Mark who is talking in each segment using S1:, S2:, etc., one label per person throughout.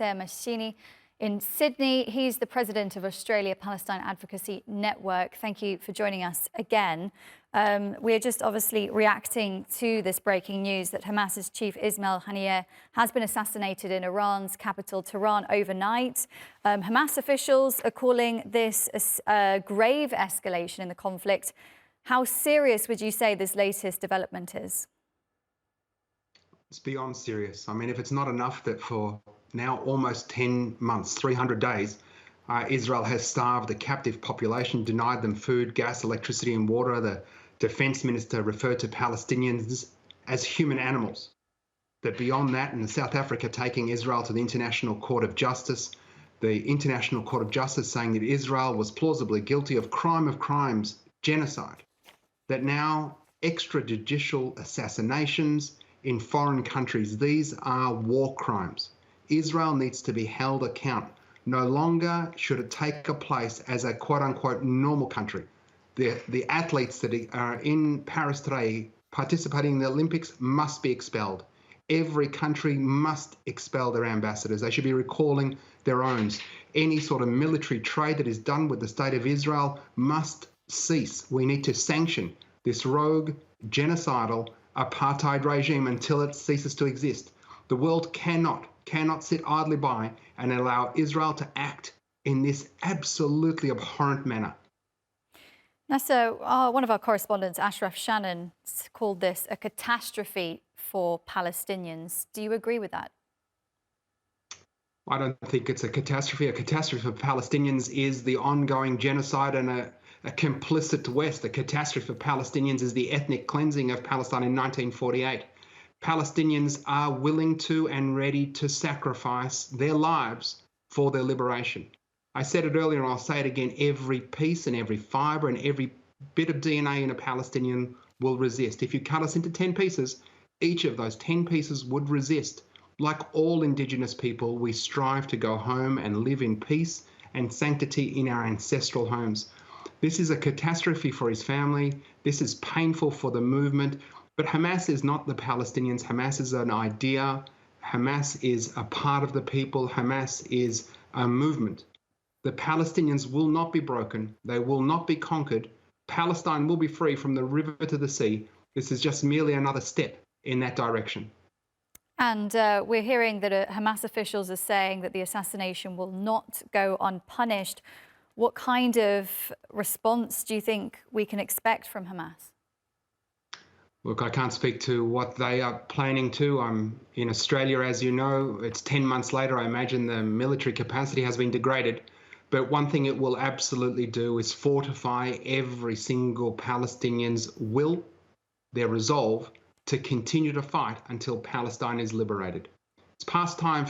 S1: Nasser Mashni in Sydney. He's the president of Australia Palestine Advocacy Network. Thank you for joining us again. We are just obviously reacting to this breaking news that Hamas's chief Ismail Haniyeh has been assassinated in Iran's capital, Tehran, overnight. Hamas officials are calling this a grave escalation in the conflict. How serious would you say this latest development is?
S2: It's beyond serious. I mean, if it's not enough that for now almost 10 months, 300 days, Israel has starved the captive population, denied them food, gas, electricity and water. The defense minister referred to Palestinians as human animals. That beyond that, and South Africa taking Israel to the International Court of Justice, the International Court of Justice saying that Israel was plausibly guilty of crime of crimes, genocide. That now extrajudicial assassinations in foreign countries, these are war crimes. Israel needs to be held account. No longer should it take a place as a quote-unquote normal country. The athletes that are in Paris today participating in the Olympics must be expelled. Every country must expel their ambassadors. They should be recalling their own. Any sort of military trade that is done with the state of Israel must cease. We need to sanction this rogue, genocidal apartheid regime until it ceases to exist. The world cannot sit idly by and allow Israel to act in this absolutely abhorrent manner.
S1: Nasser, one of our correspondents, Ashraf Shannon, called this a catastrophe for Palestinians. Do you agree with that?
S2: I don't think it's a catastrophe. A catastrophe for Palestinians is the ongoing genocide and a complicit West. The catastrophe for Palestinians is the ethnic cleansing of Palestine in 1948. Palestinians are willing to and ready to sacrifice their lives for their liberation. I said it earlier and I'll say it again, every piece and every fibre and every bit of DNA in a Palestinian will resist. If you cut us into 10 pieces, each of those 10 pieces would resist. Like all Indigenous people, we strive to go home and live in peace and sanctity in our ancestral homes. This is a catastrophe for his family. This is painful for the movement. But Hamas is not the Palestinians. Hamas is an idea. Hamas is a part of the people. Hamas is a movement. The Palestinians will not be broken. They will not be conquered. Palestine will be free from the river to the sea. This is just merely another step in that direction.
S1: And we're hearing that Hamas officials are saying that the assassination will not go unpunished. What kind of response do you think we can expect from Hamas?
S2: Look, I can't speak to what they are planning to. I'm in Australia, as you know. It's 10 months later. I imagine the military capacity has been degraded. But one thing it will absolutely do is fortify every single Palestinian's will, their resolve, to continue to fight until Palestine is liberated. It's past time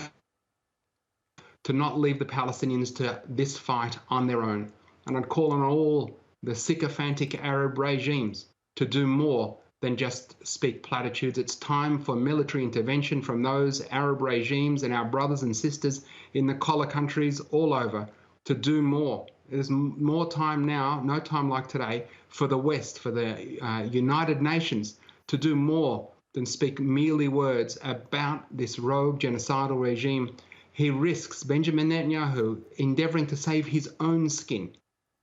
S2: to not leave the Palestinians to this fight on their own. And I'd call on all the sycophantic Arab regimes to do more than just speak platitudes. It's time for military intervention from those Arab regimes and our brothers and sisters in the collar countries all over to do more. There's more time now, no time like today, for the West, for the United Nations to do more than speak merely words about this rogue genocidal regime. He risks, Benjamin Netanyahu, endeavouring to save his own skin.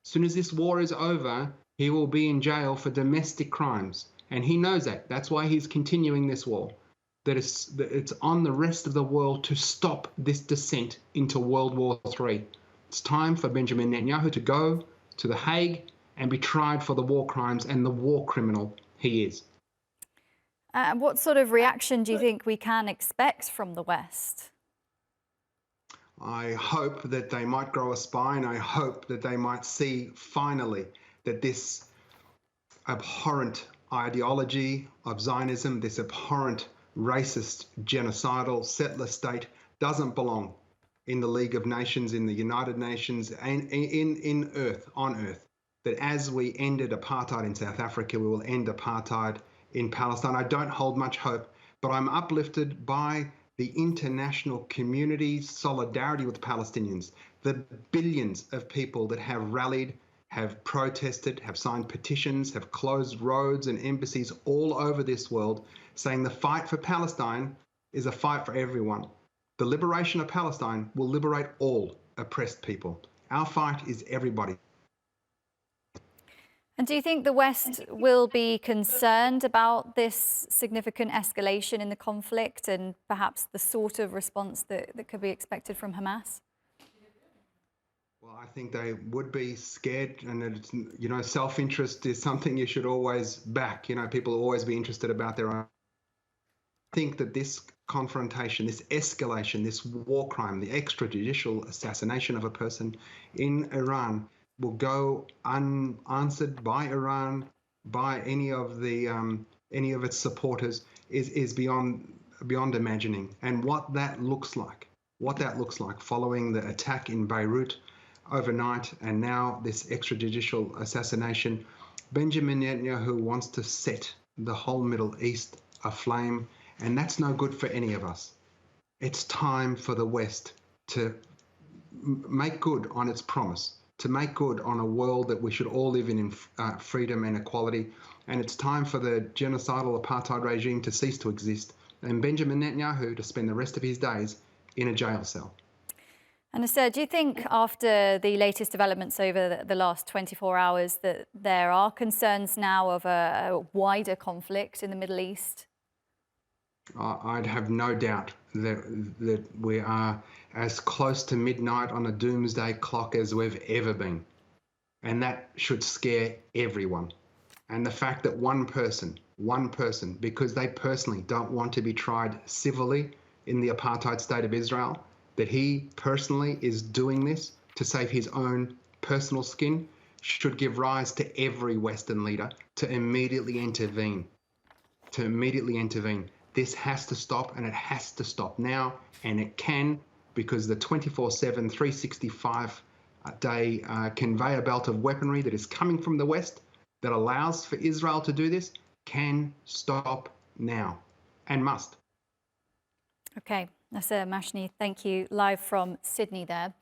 S2: As soon as this war is over, he will be in jail for domestic crimes. And he knows that. That's why he's continuing this war. That it's on the rest of the world to stop this descent into World War III. It's time for Benjamin Netanyahu to go to The Hague and be tried for the war crimes and the war criminal he is.
S1: What sort of reaction do you think we can expect from the West?
S2: I hope that they might grow a spine. I hope that they might see finally that this abhorrent ideology of Zionism, this abhorrent racist, genocidal settler state doesn't belong in the League of Nations, in the United Nations, and on Earth. That as we ended apartheid in South Africa, we will end apartheid in Palestine. I don't hold much hope, but I'm uplifted by the international community's solidarity with Palestinians, the billions of people that have rallied, have protested, have signed petitions, have closed roads and embassies all over this world, saying the fight for Palestine is a fight for everyone. The liberation of Palestine will liberate all oppressed people. Our fight is everybody.
S1: And do you think the West will be concerned about this significant escalation in the conflict and perhaps the sort of response that could be expected from Hamas?
S2: Well, I think they would be scared, and it's, self-interest is something you should always back. People will always be interested about their own. I think that this confrontation, this escalation, this war crime, the extrajudicial assassination of a person in Iran will go unanswered by Iran, by any of its supporters, is beyond imagining. And what that looks like following the attack in Beirut overnight, and now this extrajudicial assassination, Benjamin Netanyahu wants to set the whole Middle East aflame, and that's no good for any of us. It's time for the West to make good on its promise, to make good on a world that we should all live in freedom and equality. And it's time for the genocidal apartheid regime to cease to exist, and Benjamin Netanyahu to spend the rest of his days in a jail cell.
S1: And Nasser, do you think after the latest developments over the last 24 hours that there are concerns now of a wider conflict in the Middle East?
S2: I'd have no doubt that we are as close to midnight on a doomsday clock as we've ever been. And that should scare everyone. And the fact that one person, because they personally don't want to be tried civilly in the apartheid state of Israel, that he personally is doing this to save his own personal skin, should give rise to every Western leader to immediately intervene. This has to stop, and it has to stop now, and it can, because the 24/7, 365-day conveyor belt of weaponry that is coming from the West that allows for Israel to do this can stop now, and must.
S1: Okay, Nasser Mashni, thank you, live from Sydney there.